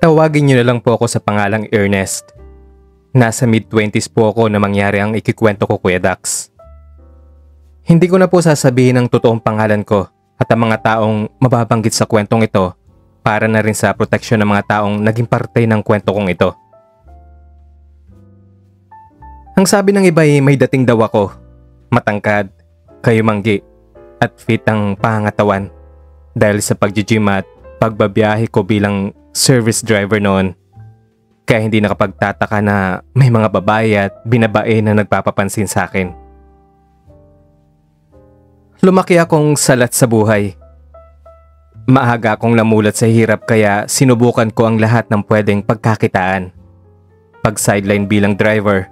Tawagin niyo na lang po ako sa pangalang Ernest. Nasa mid-20s po ako na mangyari ang ikikwento ko, Kuya Dax. Hindi ko na po sasabihin ang totoong pangalan ko at ang mga taong mababanggit sa kwentong ito para na rin sa proteksyon ng mga taong naging parte ng kwento kong ito. Ang sabi ng iba ay may dating daw ako, matangkad, kayumanggi at fit ang pangangatawan dahil sa pag-gym at pagbabiyahe ko bilang service driver noon. Kaya hindi nakapagtataka na may mga babae at binabae na nagpapapansin sa akin. Lumaki akong salat sa buhay. Maaga akong namulat sa hirap kaya sinubukan ko ang lahat ng pwedeng pagkakitaan. Pag-sideline bilang driver,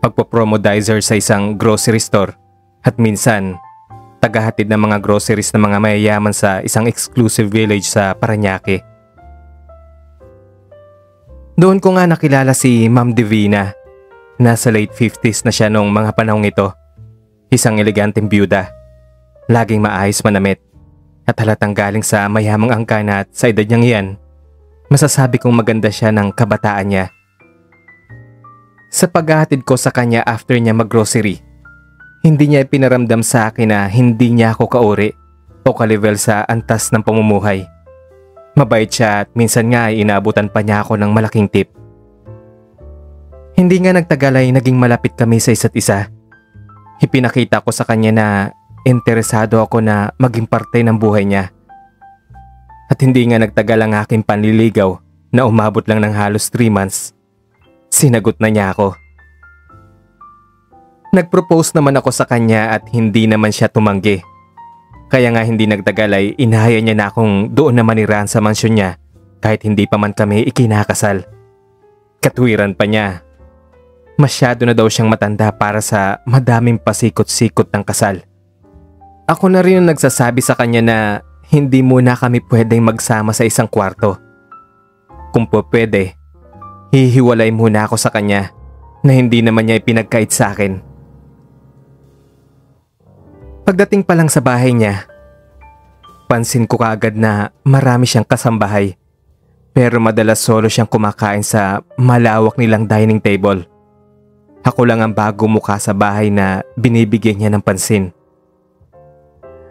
pagpo-promodizer sa isang grocery store at minsan tagahatid ng mga groceries ng mga mayayaman sa isang exclusive village sa Parañaque. Doon ko nga nakilala si Ma'am Divina. Nasa late 50s na siya noong mga panahong ito. Isang eleganteng byuda. Laging maayos manamit. At halatang galing sa mayamang angkan at sa edad niyang iyan, masasabi kong maganda siya ng kabataan niya. Sa paghahatid ko sa kanya after niya maggrocery, hindi niya ipinaramdam sa akin na hindi niya ako kauri o kalevel sa antas ng pamumuhay. Mabait siya at minsan nga ay inaabutan pa niya ako ng malaking tip. Hindi nga nagtagal ay naging malapit kami sa isa't isa. Ipinakita ko sa kanya na interesado ako na maging parte ng buhay niya. At hindi nga nagtagal ang aking panliligaw na umabot lang ng halos 3 months. Sinagot na niya ako. Nag-propose naman ako sa kanya at hindi naman siya tumanggi. Kaya nga hindi nagtagal ay inahaya niya na akong doon na manirahan sa mansyon niya kahit hindi pa man kami ikinakasal. Katwiran pa niya. Masyado na daw siyang matanda para sa madaming pasikot-sikot ng kasal. Ako na rin ang nagsasabi sa kanya na hindi muna kami pwedeng magsama sa isang kwarto. Kung po pwede, hihiwalay muna ako sa kanya na hindi naman niya ipinagkait sa akin. Pagdating pa lang sa bahay niya, pansin ko kaagad na marami siyang kasambahay. Pero madalas solo siyang kumakain sa malawak nilang dining table. Ako lang ang bago mukha sa bahay na binibigyan niya ng pansin.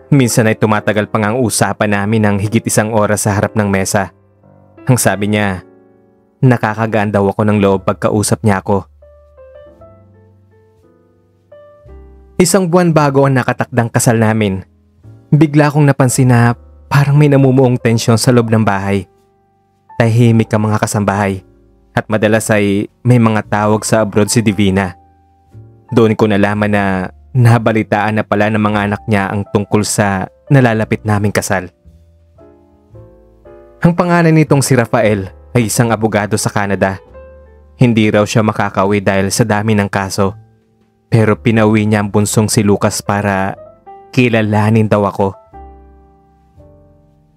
Minsan ay tumatagal pa nga ang usapan namin ng higit 1 oras sa harap ng mesa. Ang sabi niya, nakakagaan daw ako ng loob pagkausap niya ako. 1 buwan bago ang nakatakdang kasal namin, bigla kong napansin na parang may namumuong tensyon sa loob ng bahay. Tahimik ang mga kasambahay at madalas ay may mga tawag sa abroad si Divina. Doon ko nalaman na nabalitaan na pala ng mga anak niya ang tungkol sa nalalapit naming kasal. Ang pangalan nitong si Rafael ay isang abogado sa Canada. Hindi raw siya makakauwi dahil sa dami ng kaso. Pero pinauwi niya ang bunsong si Lucas para kilalanin daw ako.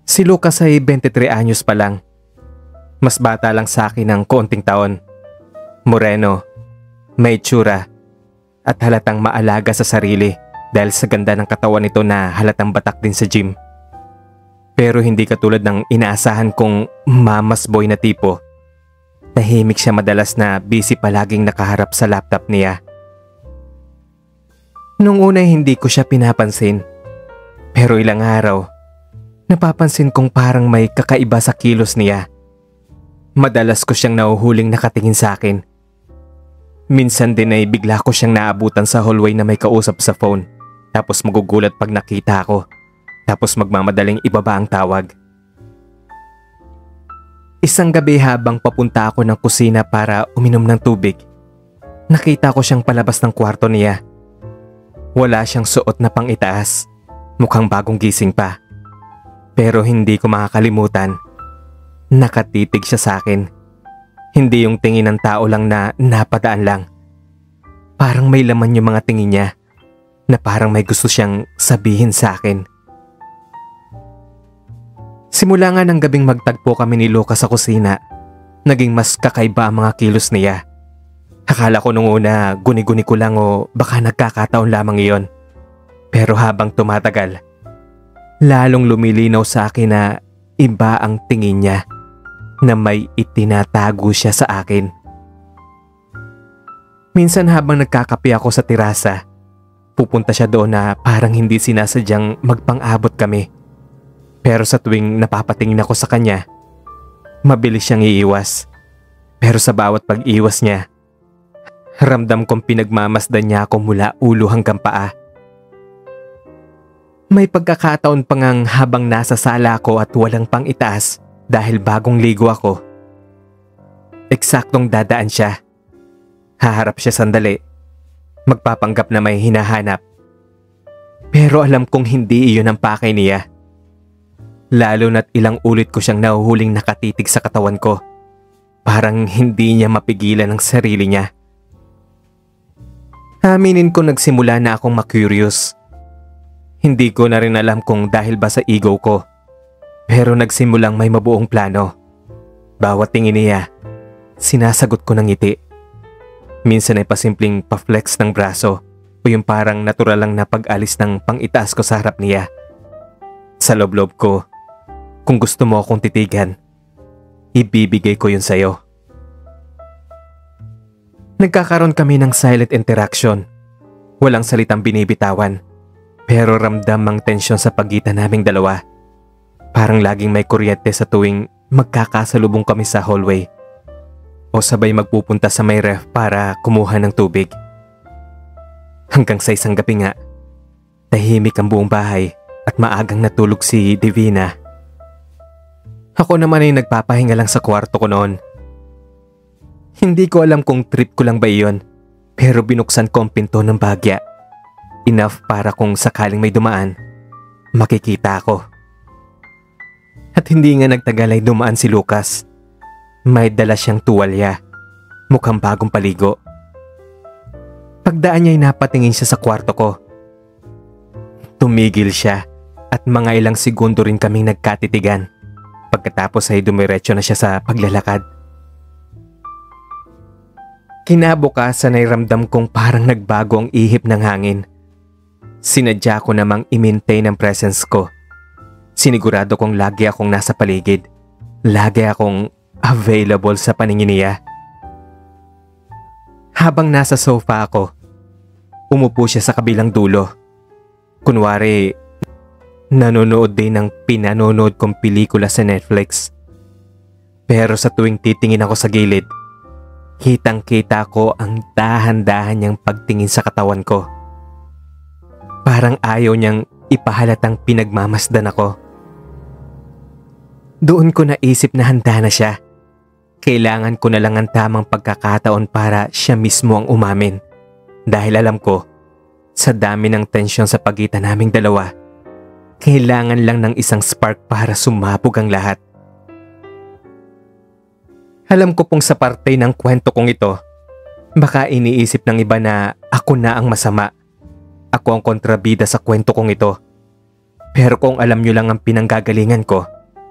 Si Lucas ay 23 anyos pa lang. Mas bata lang sa akin ng konting taon. Moreno, may itsura, at halatang maalaga sa sarili dahil sa ganda ng katawan nito na halatang batak din sa gym. Pero hindi katulad ng inaasahan kong mama's boy na tipo. Tahimik siya madalas na busy palaging nakaharap sa laptop niya. Nung una hindi ko siya pinapansin. Pero ilang araw, napapansin kong parang may kakaiba sa kilos niya. Madalas ko siyang nahuhuling nakatingin sa akin. Minsan din ay bigla ko siyang naabutan sa hallway na may kausap sa phone. Tapos magugulat pag nakita ako. Tapos magmamadaling ibaba ang tawag. Isang gabi habang papunta ako ng kusina para uminom ng tubig, nakita ko siyang palabas ng kwarto niya. Wala siyang suot na pang-itaas. Mukhang bagong gising pa. Pero hindi ko makakalimutan. Nakatitig siya sa akin. Hindi yung tingin ng tao lang na napadaan lang. Parang may laman yung mga tingin niya na parang may gusto siyang sabihin sa akin. Simula nga ng gabing magtagpo kami ni Lucas sa kusina, naging mas kakaiba ang mga kilos niya. Akala ko nung una guni-guni ko lang o baka nagkakataon lamang iyon. Pero habang tumatagal, lalong lumilinaw sa akin na iba ang tingin niya. na may itinatago siya sa akin. Minsan habang nagkakape ako sa terasa, pupunta siya doon na parang hindi sinasadyang magpang-abot kami. Pero sa tuwing napapatingin ako sa kanya, mabilis siyang iiwas. Pero sa bawat pag-iwas niya, ramdam kong pinagmamasdan niya ako mula ulo hanggang paa. May pagkakataon pa ngang habang nasa sala ko at walang pang itaas dahil bagong ligo ako. Eksaktong dadaan siya. Haharap siya sandali. Magpapanggap na may hinahanap. Pero alam kong hindi iyon ang pakay niya. Lalo na't ilang ulit ko siyang nahuhuling nakatitig sa katawan ko. Parang hindi niya mapigilan ang sarili niya. Aminin ko nagsimula na akong ma-curious. Hindi ko na rin alam kung dahil ba sa ego ko. Pero nagsimulang may mabuong plano. Bawat tingin niya, sinasagot ko ng ngiti. Minsan ay pasimpleng pa-flex ng braso o yung parang natural lang na pag-alis ng pang-itaas ko sa harap niya. Sa loob-loob ko, kung gusto mo akong titigan, ibibigay ko yun sa'yo. Nagkakaroon kami ng silent interaction. Walang salitang binibitawan. Pero ramdam ang tensyon sa pagitan naming dalawa. Parang laging may kuryente sa tuwing magkakasalubong kami sa hallway. O sabay magpupunta sa may ref para kumuha ng tubig. Hanggang sa isang gabi nga, tahimik ang buong bahay at maagang natulog si Divina. Ako naman ay nagpapahinga lang sa kwarto ko noon. Hindi ko alam kung trip ko lang ba iyon, pero binuksan ko ang pinto ng bahagya. Enough para kung sakaling may dumaan, makikita ako. At hindi nga nagtagal ay dumaan si Lucas. May dala siyang tuwalya, mukhang bagong paligo. Pagdaan niya ay napatingin siya sa kwarto ko. Tumigil siya at mga ilang segundo rin kaming nagkatitigan. Pagkatapos ay dumiretso na siya sa paglalakad. Kinabukasan ay ramdam kong parang nagbago ang ihip ng hangin. Sinadya ko namang i-maintain ang presence ko. Sinigurado kong lagi akong nasa paligid. Lagi akong available sa paningin niya. Habang nasa sofa ako, umupo siya sa kabilang dulo. Kunwari, nanonood din ng pinanonood kong pelikula sa Netflix. Pero sa tuwing titingin ako sa gilid, kitang-kita ko ang dahan-dahan niyang pagtingin sa katawan ko. Parang ayaw niyang ipahalatang pinagmamasdan ako. Doon ko naisip na handa na siya. Kailangan ko na lang ang tamang pagkakataon para siya mismo ang umamin. Dahil alam ko, sa dami ng tensyon sa pagitan naming dalawa, kailangan lang ng isang spark para sumabog ang lahat. Alam ko pong sa parte ng kwento kong ito, baka iniisip ng iba na ako na ang masama. Ako ang kontrabida sa kwento kong ito. Pero kung alam nyo lang ang pinanggagalingan ko,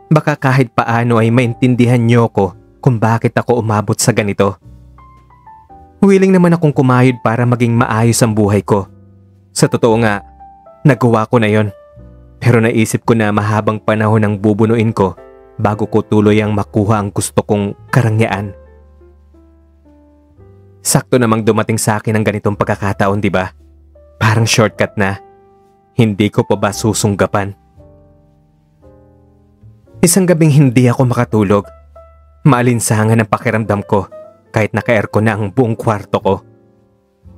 baka kahit paano ay maintindihan nyo ko kung bakit ako umabot sa ganito. Willing naman akong kumayod para maging maayos ang buhay ko. Sa totoo nga, nagawa ko na yon. Pero naisip ko na mahabang panahon ang bubunuin ko bago ko tuloy ang makuha ang gusto kong karangyaan. Sakto namang dumating sa akin ang ganitong pagkakataon, di ba? Parang shortcut na. Hindi ko pa ba susunggapan? Isang gabing hindi ako makatulog. Maalinsangan ang pakiramdam ko kahit naka-aircon na ang buong kwarto ko.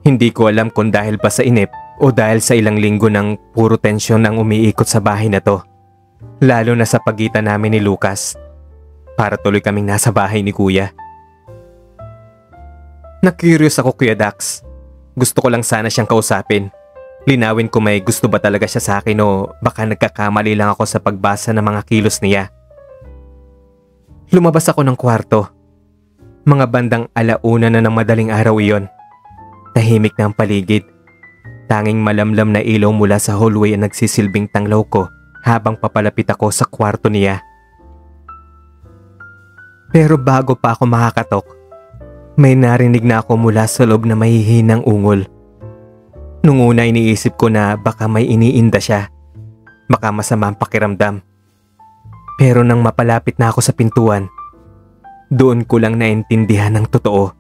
Hindi ko alam kung dahil ba sa inip o dahil sa ilang linggo ng puro tensyon ang umiikot sa bahay na to. Lalo na sa pagitan namin ni Lucas. Para tuloy kaming nasa bahay ni Kuya. Na-curious ako, Kuya Dax. Gusto ko lang sana siyang kausapin. Linawin ko may gusto ba talaga siya sa akin o baka nagkakamali lang ako sa pagbasa ng mga kilos niya. Lumabas ako ng kwarto. Mga bandang 1:00 na ng madaling araw iyon. Tahimik na ang paligid. Tanging malamlam na ilaw mula sa hallway ang nagsisilbing tanglaw ko habang papalapit ako sa kwarto niya. Pero bago pa ako makakatok, may narinig na ako mula sa loob na mahihinang ungol. Nung una iniisip ko na baka may iniinda siya. Baka masama ang pakiramdam. Pero nang mapalapit na ako sa pintuan, Doon ko lang naintindihan ng totoo.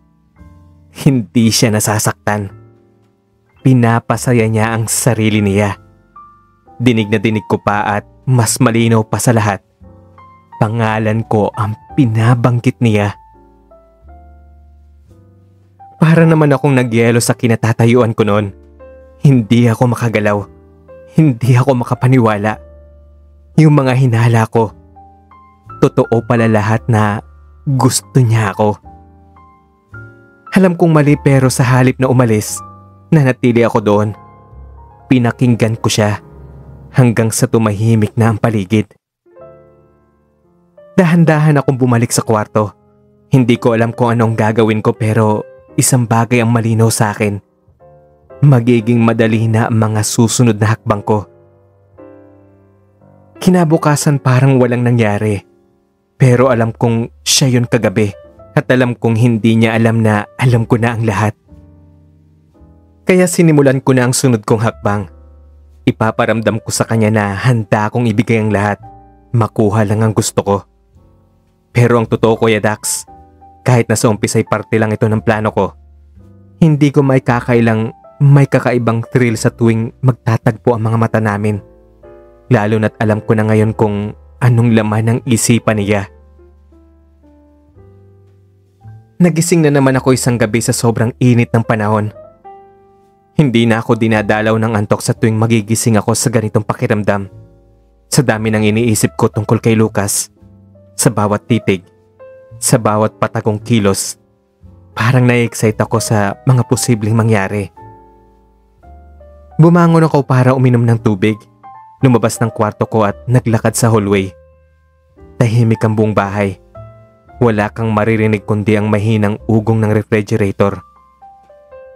Hindi siya nasasaktan. Pinapasaya niya ang sarili niya. Dinig na dinig ko pa at mas malinaw pa sa lahat. Pangalan ko ang pinabanggit niya. Para naman akong nagyelo sa kinatatayuan ko noon. Hindi ako makagalaw. Hindi ako makapaniwala. Yung mga hinala ko, totoo pala lahat na gusto niya ako. Alam kong mali pero sa halip na umalis, nanatili ako doon. Pinakinggan ko siya hanggang sa tumahimik na ang paligid. Dahan-dahan akong bumalik sa kwarto. Hindi ko alam kung anong gagawin ko pero isang bagay ang malinaw sa akin. Magiging madali na ang mga susunod na hakbang ko. Kinabukasan parang walang nangyari. Pero alam kong siya yun kagabi at alam kong hindi niya alam na alam ko na ang lahat. Kaya sinimulan ko na ang sunod kong hakbang. Ipaparamdam ko sa kanya na handa akong ibigay ang lahat. Makuha lang ang gusto ko. Pero ang totoo, Kuya Dax, kahit na sa umpisa'y parte lang ito ng plano ko, hindi ko may kakailang may kakaibang thrill sa tuwing magtatagpo ang mga mata namin. Lalo na't alam ko na ngayon kung anong laman ng isipan niya. Nagising na naman ako isang gabi sa sobrang init ng panahon. Hindi na ako dinadalaw ng antok sa tuwing magigising ako sa ganitong pakiramdam. Sa dami ng iniisip ko tungkol kay Lucas. Sa bawat titig, sa bawat patagong kilos, parang na-excite ako sa mga posibleng mangyari. Bumangon ako para uminom ng tubig. Lumabas ng kwarto ko at naglakad sa hallway. Tahimik ang buong bahay. Wala kang maririnig kundi ang mahinang ugong ng refrigerator.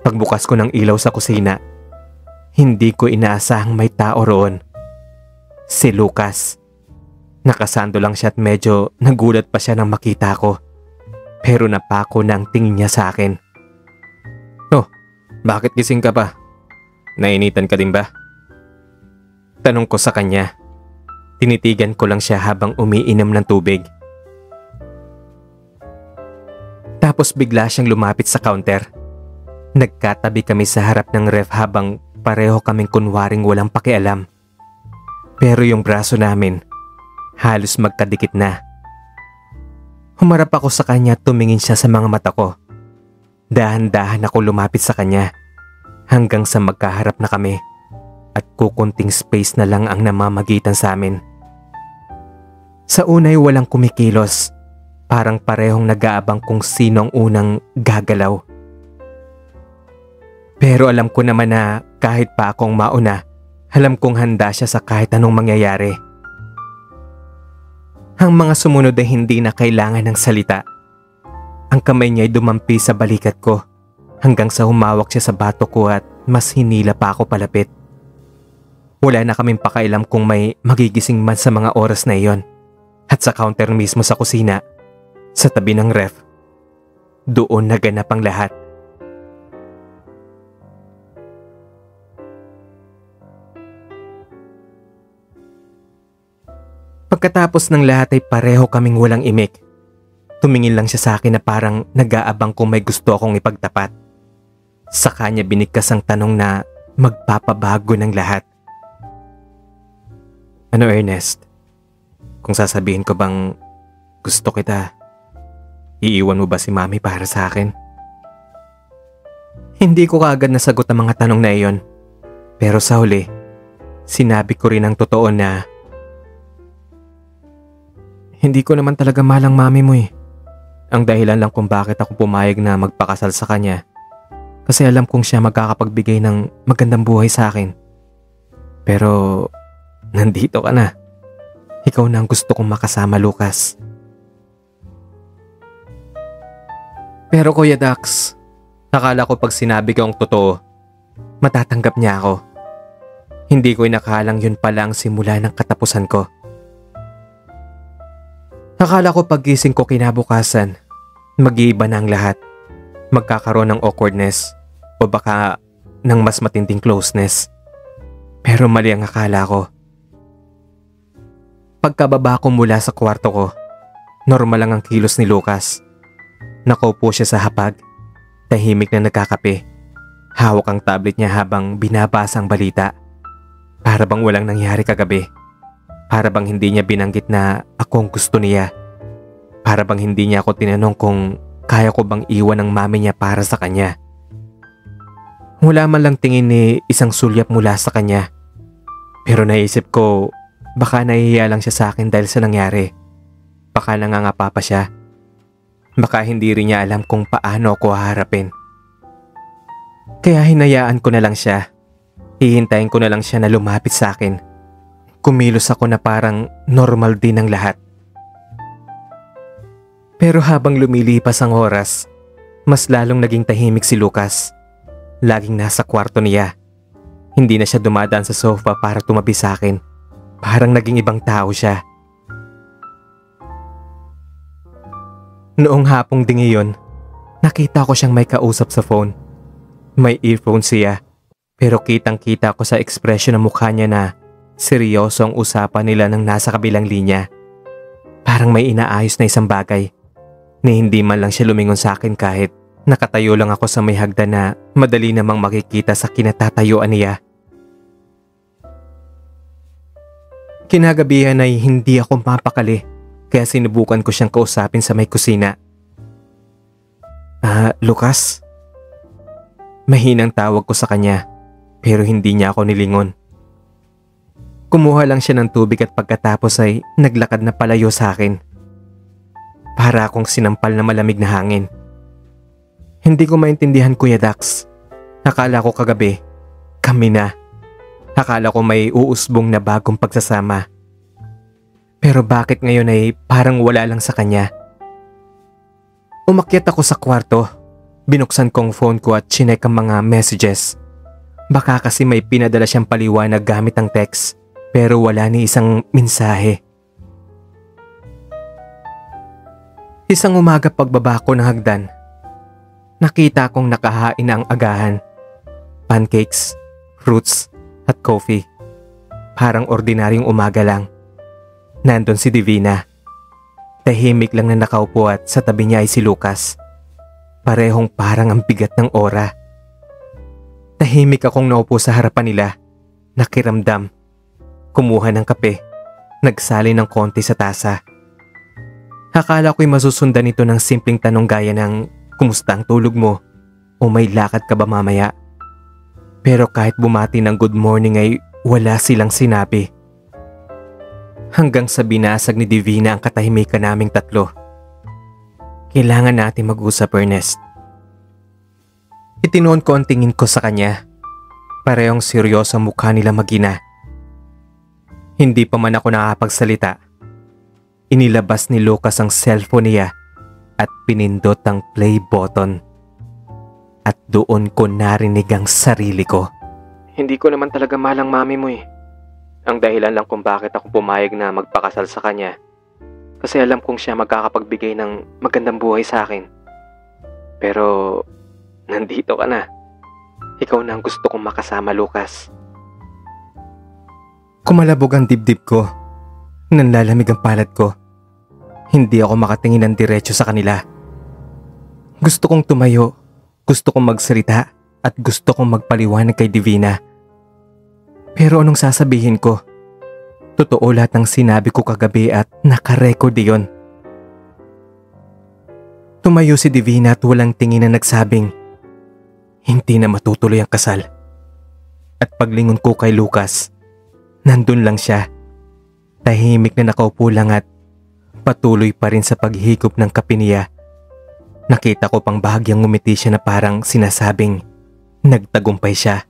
Pagbukas ko ng ilaw sa kusina, hindi ko inaasahang may tao roon. Si Lucas. Nakasando lang siya at medyo nagulat pa siya nang makita ko. Pero napako na ang tingin niya sa akin. "Oh, bakit gising ka pa? Nainitan ka din ba?" Tanong ko sa kanya. Tinitigan ko lang siya habang umiinom ng tubig. Tapos bigla siyang lumapit sa counter. Nagkatabi kami sa harap ng ref habang pareho kaming kunwaring walang pakialam. Pero yung braso namin, halos magkadikit na. Humarap ako sa kanya at tumingin siya sa mga mata ko. Dahan-dahan ako lumapit sa kanya hanggang sa magkaharap na kami at kukunting space na lang ang namamagitan sa amin. Sa unay walang kumikilos, parang parehong nag-aabang kung sino ang unang gagalaw. Pero alam ko naman na kahit pa akong mauna, alam kong handa siya sa kahit anong mangyayari. Ang mga sumunod ay hindi na kailangan ng salita. Ang kamay niya ay dumampi sa balikat ko hanggang sa humawak siya sa bato ko at mas hinila pa ako palapit. Wala na kaming pakailam kung may magigising man sa mga oras na iyon. At sa counter mismo sa kusina, sa tabi ng ref, doon naganap ang lahat. Pagkatapos ng lahat ay pareho kaming walang imik. Tumingin lang siya sa akin na parang nag-aabang kung may gusto akong ipagtapat. Sa kanya binigkas ang tanong na magpapabago ng lahat. "Ano, Ernest? Kung sasabihin ko bang gusto kita, iiwan mo ba si Mami para sa akin?" Hindi ko kaagad nasagot ang mga tanong na iyon. Pero sa huli, sinabi ko rin ang totoo na hindi ko naman talaga mahal ang mami mo eh. Ang dahilan lang kung bakit ako pumayag na magpakasal sa kanya, kasi alam kong siya magkakapagbigay ng magandang buhay sa akin. Pero nandito ka na. Ikaw na ang gusto kong makasama, Lucas. Pero Kuya Dax, akala ko pag sinabi ko ang totoo, matatanggap niya ako. Hindi ko inakalang yun pala ang simula ng katapusan ko. Akala ko paggising ko kinabukasan, mag-iiba na ang lahat. Magkakaroon ng awkwardness o baka ng mas matinding closeness. Pero mali ang akala ko. Pagkababa ko mula sa kwarto ko, normal lang ang kilos ni Lucas. Nakaupo siya sa hapag, tahimik na nagkakape. Hawak ang tablet niya habang binabasa ang balita. Para bang walang nangyari kagabi. Para bang hindi niya binanggit na ako ang gusto niya. Para bang hindi niya ako tinanong kung kaya ko bang iwan ang mami niya para sa kanya. Wala man lang tingin ni isang sulyap mula sa kanya. Pero naisip ko, baka nahihiya lang siya sa akin dahil sa nangyari. Baka nangangapa pa siya. Baka hindi rin niya alam kung paano ako haharapin. Kaya hinayaan ko na lang siya. Hihintayin ko na lang siya na lumapit sa akin. Kumilos ako na parang normal din ang lahat. Pero habang lumilipas ang oras, mas lalong naging tahimik si Lucas. Laging nasa kwarto niya. Hindi na siya dumadaan sa sofa para tumabi sa akin. Parang naging ibang tao siya. Noong hapong dingi yun, nakita ko siyang may kausap sa phone. May earphone siya, pero kitang-kita ko sa ekspresyon ng mukha niya na seryoso ang usapan nila nang nasa kabilang linya. Parang may inaayos na isang bagay, na hindi man lang siya lumingon sa akin kahit nakatayo lang ako sa may hagdan na madali namang makikita sa kinatatayuan niya. Kinagabihan ay hindi ako mapakali, kaya sinubukan ko siyang kausapin sa may kusina. Lucas? Mahinang tawag ko sa kanya, pero hindi niya ako nilingon. Kumuha lang siya ng tubig at pagkatapos ay naglakad na palayo sa akin. Para akong sinampal na malamig na hangin. Hindi ko maintindihan, Kuya Dax. Akala ko kagabi, kami na. Akala ko may uusbong na bagong pagsasama. Pero bakit ngayon ay parang wala lang sa kanya? Umakyat ako sa kwarto. Binuksan kong phone ko at chinek ang mga messages. Baka kasi may pinadala siyang paliwanag gamit ang text, pero wala ni isang mensahe. Isang umaga pagbaba ko ng hagdan, nakita kong nakahain ang agahan. Pancakes, fruits, at coffee. Parang ordinaryong umaga lang. Nandun si Divina. Tahimik lang na nakaupo at sa tabi niya ay si Lucas. Parehong parang ang bigat ng aura. Tahimik akong naupo sa harapan nila. Nakiramdam. Kumuha ng kape. Nagsali ng konti sa tasa. Akala ko'y masusundan ito ng simpleng tanong gaya ng kumusta ang tulog mo o may lakad ka ba mamaya. Pero kahit bumati ng good morning ay wala silang sinabi. Hanggang sa binasag ni Divina ang katahimikan naming tatlo. Kailangan natin mag-usap, Ernest. Itinoon ko ang tingin ko sa kanya. Parehong seryoso ang mukha nila mag-ina. Hindi pa man ako nakapagsalita. Inilabas ni Lucas ang cellphone niya at pinindot ang play button. At doon ko narinig ang sarili ko. Hindi ko naman talaga mahal ang mami mo eh. Ang dahilan lang kung bakit ako pumayag na magpakasal sa kanya. Kasi alam kong siya magkakapagbigay ng magandang buhay sa akin. Pero nandito ka na. Ikaw na ang gusto kong makasama, Lucas. Kumalabog ang dibdib ko. Nanlalamig ang palad ko. Hindi ako makatingin ng diretso sa kanila. Gusto kong tumayo. Gusto kong magsalita. At gusto kong magpaliwanag kay Divina. Pero anong sasabihin ko? Totoo lahat ng sinabi ko kagabi at nakarecord iyon. Tumayo si Divina at walang tingin na nagsabing, hindi na matutuloy ang kasal. At paglingon ko kay Lucas, nandun lang siya. Tahimik na nakaupo lang at patuloy pa rin sa paghigop ng kape niya. Nakita ko pang bahagyang ngumiti siya na parang sinasabing nagtagumpay siya.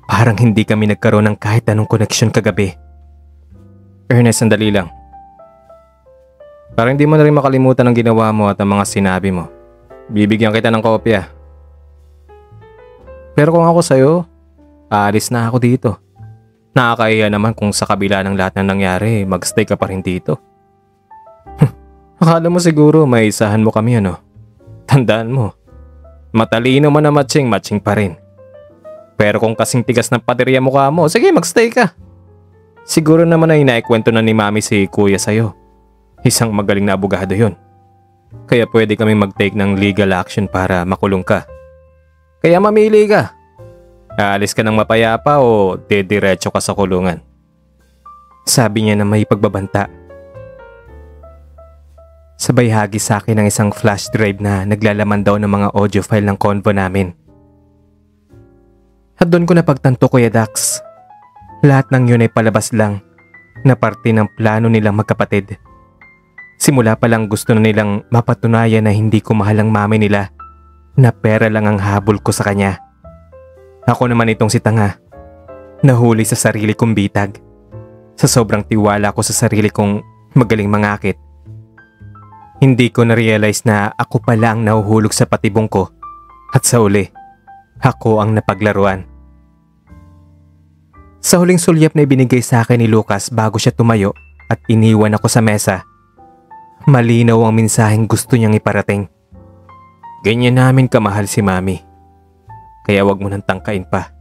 Parang hindi kami nagkaroon ng kahit anong koneksyon kagabi. Ernest, sandali lang. Parang hindi mo na rin makalimutan ang ginawa mo at ang mga sinabi mo. Bibigyan kita ng kopya. Pero kung ako sa'yo, aalis na ako dito. Nakakahiya naman kung sa kabila ng lahat ng nangyari, magstay ka pa rin dito. Akala mo siguro may isahan mo kami ano? Tandaan mo, matalino man na matching pa rin. Pero kung kasing tigas ng paderya mukha mo, sige magstay ka. Siguro naman ay naikwento na ni Mami si Kuya sa'yo. Isang magaling na abogado yon. Kaya pwede kaming mag-take ng legal action para makulong ka. Kaya mamili ka. Aalis ka ng mapayapa o dediretso ka sa kulungan? Sabi niya na may pagbabanta. Sabay hagi sa akin ng isang flash drive na naglalaman daw ng mga audio file ng convo namin. At doon ko napagtanto, Kuya Dax. Lahat ng yun ay palabas lang na parte ng plano nilang magkapatid. Simula pa lang gusto na nilang mapatunayan na hindi ko mahal ang mami nila, na pera lang ang habol ko sa kanya. Ako naman itong si tanga, nahuli sa sarili kong bitag. Sa sobrang tiwala ko sa sarili kong magaling mangakit. Hindi ko na-realize na ako pala ang nahuhulog sa patibong ko at sa uli, ako ang napaglaruan. Sa huling sulyap na ibinigay sa akin ni Lucas bago siya tumayo at iniwan ako sa mesa, malinaw ang mensaheng gusto niyang iparating. Ganyan namin kamahal si Mami, kaya wag mo nang tangkain pa.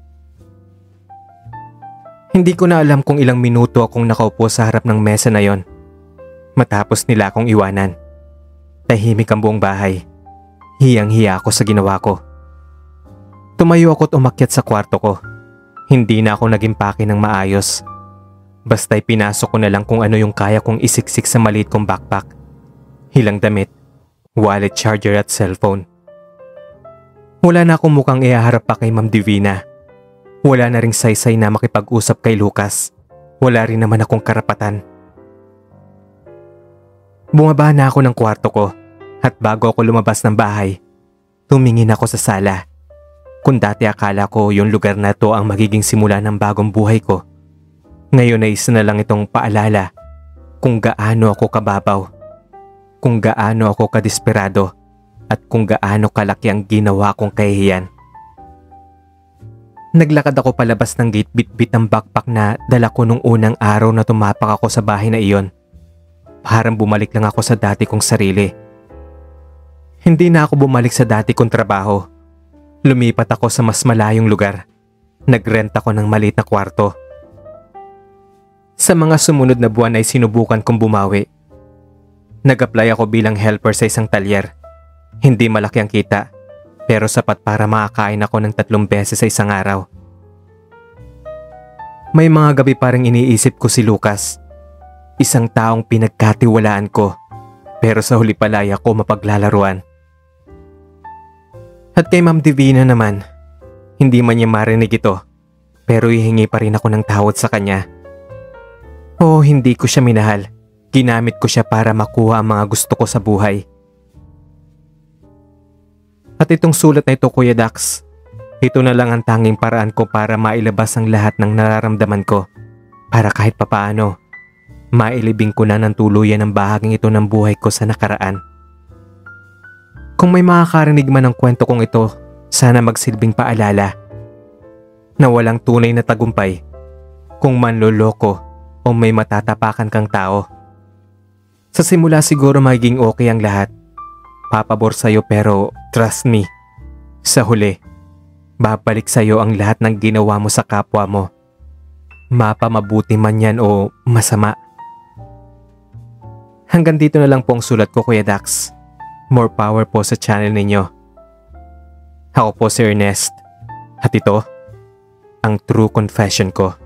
Hindi ko na alam kung ilang minuto akong nakaupo sa harap ng mesa na yon. Matapos nila akong iwanan. Tahimik ang buong bahay. Hiyang-hiya ako sa ginawa ko. Tumayo ako't umakyat sa kwarto ko. Hindi na ako naging pake ng maayos. Basta'y pinasok ko na lang kung ano yung kaya kong isiksik sa maliit kong backpack. Hilang damit, wallet, charger at cellphone. Wala na akong mukhang ihaharap pa kay Ma'am Divina. Wala na ring saysay na makipag-usap kay Lucas. Wala rin naman akong karapatan. Bumaba na ako ng kwarto ko at bago ako lumabas ng bahay, tumingin ako sa sala. Kung dati akala ko yung lugar na to ang magiging simula ng bagong buhay ko, ngayon ay isa na lang itong paalala kung gaano ako kababaw, kung gaano ako kadesperado at kung gaano kalaki ang ginawa kong kahihiyan. Naglakad ako palabas ng gate bit-bit ang backpack na dala ko nung unang araw na tumapak ako sa bahay na iyon. Parang bumalik lang ako sa dati kong sarili. Hindi na ako bumalik sa dati kong trabaho. Lumipat ako sa mas malayong lugar. Nagrent ako ng maliit na kwarto. Sa mga sumunod na buwan ay sinubukan kong bumawi. Nag-apply ako bilang helper sa isang talyer. Hindi malaki ang kita, pero sapat para makakain ako ng 3 beses sa isang araw. May mga gabi parang iniisip ko si Lucas. Isang taong pinagkatiwalaan ko, pero sa huli palay ako mapaglalaruan. At kay Ma'am Divina naman, hindi man niya marinig ito, pero hihingi pa rin ako ng tawad sa kanya. Oo, hindi ko siya minahal. Ginamit ko siya para makuha ang mga gusto ko sa buhay. At itong sulat na ito, Kuya Dax, ito na lang ang tanging paraan ko para mailabas ang lahat ng nararamdaman ko. Para kahit papaano, mailibing ko na ng tuluyan ang bahaging ito ng buhay ko sa nakaraan. Kung may makakarinig man ng kwento kong ito, sana magsilbing paalala na walang tunay na tagumpay kung manloloko o may matatapakan kang tao. Sa simula siguro magiging okay ang lahat. Papabor sa'yo pero trust me, sa huli, babalik sa'yo ang lahat ng ginawa mo sa kapwa mo. Mapamabuti man yan o masama. Hanggang dito na lang po ang sulat ko, Kuya Dax. More power po sa channel ninyo. Ako po si Ernest. At ito, ang true confession ko.